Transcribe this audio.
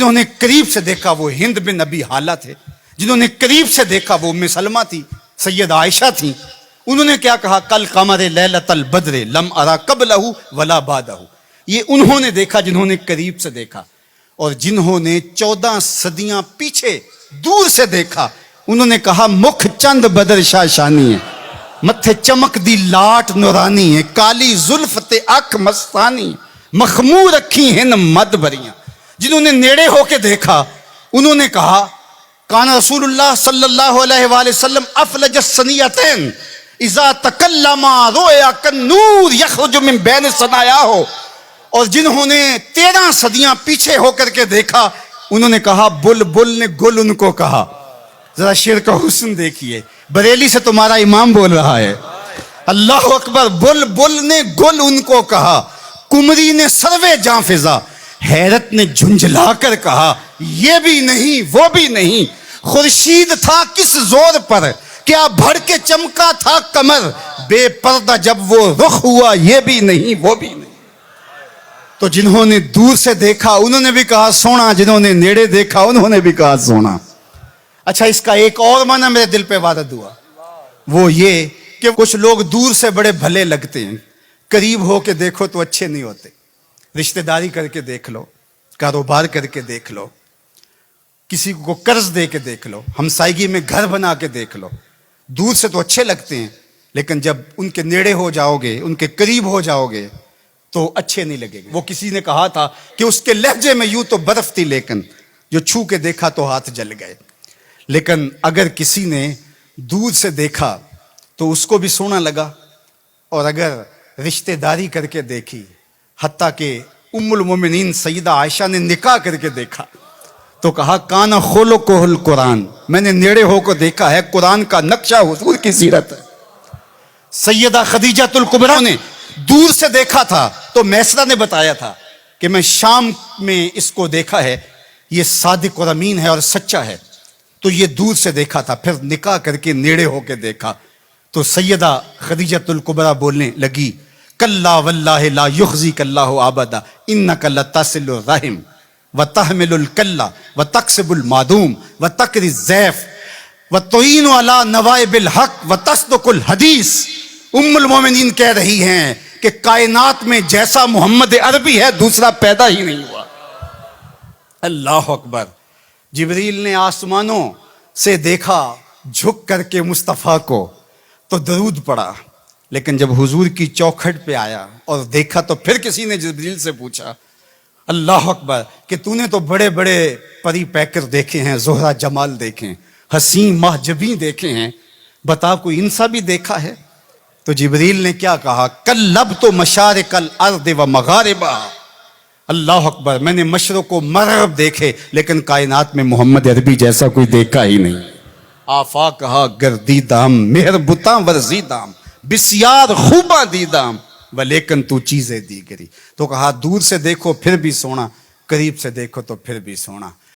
جنہوں نے قریب سے دیکھا وہ ہند بن ابی حالہ تھے، جنہوں نے قریب سے دیکھا وہ ام سلمہ تھی، سید عائشہ تھیں. انہوں نے کیا کہا؟ کل قمر لیلۃ البدر لم ارا قبلہ ولا بعدہ. یہ انہوں نے دیکھا جنہوں نے قریب سے دیکھا. اور جنہوں نے 14 صدیاں پیچھے دور سے دیکھا انہوں نے کہا مکھ چند بدر شاہ شانی ہے، متھے چمک دی لاٹ نورانی ہے، کالی زلف تے اکھ مستانی، مخمور رکھی ہن مد بریاں. جنہوں نے نیڑے ہو کے دیکھا انہوں نے کہا کان رسول اللہ صلی اللہ علیہ وآلہ وسلم افلج السنیتین اذا تکلم رؤیا کالنور یخرج من بین ثنایاہ. اور جنہوں نے 13 صدیاں پیچھے ہو کر کے دیکھا انہوں نے کہا بل نے گل ان کو کہا. ذرا شعر کا حسن دیکھیے، بریلی سے تمہارا امام بول رہا ہے. اللہ اکبر. بل نے گل ان کو کہا، کمری نے سروے جاں فضا، حیرت نے جھنجھلا کر کہا یہ بھی نہیں وہ بھی نہیں. خورشید تھا کس زور پر، کیا بھڑ کے چمکا تھا کمر، بے پردہ جب وہ رخ ہوا یہ بھی نہیں وہ بھی نہیں. تو جنہوں نے دور سے دیکھا انہوں نے بھی کہا سونا، جنہوں نے نیڑے دیکھا انہوں نے بھی کہا سونا. اچھا، اس کا ایک اور معنی میرے دل پہ وارد ہوا، وہ یہ کہ کچھ لوگ دور سے بڑے بھلے لگتے ہیں، قریب ہو کے دیکھو تو اچھے نہیں ہوتے. رشتہ داری کر کے دیکھ لو، کاروبار کر کے دیکھ لو، کسی کو قرض دے کے دیکھ لو، ہمسائیگی میں گھر بنا کے دیکھ لو. دور سے تو اچھے لگتے ہیں لیکن جب ان کے نیڑے ہو جاؤ گے، ان کے قریب ہو جاؤ گے تو اچھے نہیں لگے گے. وہ کسی نے کہا تھا کہ اس کے لہجے میں یوں تو برف تھی لیکن جو چھو کے دیکھا تو ہاتھ جل گئے. لیکن اگر کسی نے دور سے دیکھا تو اس کو بھی سونا لگا، اور اگر رشتہ داری کر کے دیکھی، حتیٰ کہ ام المومنین سیدہ عائشہ نے نکاح کر کے دیکھا تو کہا کانا خلقہ القرآن، میں نے نیڑے ہو کو دیکھا ہے قرآن کا نقشہ حضور کی سیرت ہے. سیدہ خدیجہ الکبریٰ نے دور سے دیکھا تھا تو میسرہ نے بتایا تھا کہ میں شام میں اس کو دیکھا ہے، یہ صادق اور امین ہے اور سچا ہے. تو یہ دور سے دیکھا تھا، پھر نکاح کر کے نیڑے ہو کے دیکھا تو سیدہ خدیجہ الکبریٰ بولنے لگی کلا واللہ لا یخزیک اللہ ابدا انک لتصل الرحم وتحمل الکلہ وتکسب المعدوم وتقری الضیف وتعین علی نوائب الحق وتصدق الحدیث. ام المومنین کہہ رہی ہیں کہ کائنات میں جیسا محمد عربی ہے دوسرا پیدا ہی نہیں ہوا. اللہ اکبر. جبریل نے آسمانوں سے دیکھا جھک کر کے مصطفیٰ کو تو درود پڑا، لیکن جب حضور کی چوکھٹ پہ آیا اور دیکھا تو پھر کسی نے جبریل سے پوچھا اللہ اکبر کہ تو نے تو بڑے بڑے پری پیکر دیکھے ہیں، زہرہ جمال دیکھے ہیں، حسین محجبین دیکھے ہیں، بتا کوئی انسا بھی دیکھا ہے؟ تو جبریل نے کیا کہا کلبت مشارق الارض و مغاربہ. اللہ اکبر. میں نے مشرق و مغرب دیکھے لیکن کائنات میں محمد عربی جیسا کوئی دیکھا ہی نہیں. آفاق کہا گردیدام مہر بتاں ورزیدام بسیار خوباں دیدام ولیکن تو چیزیں دیگری. تو کہا دور سے دیکھو پھر بھی سونا، قریب سے دیکھو تو پھر بھی سونا.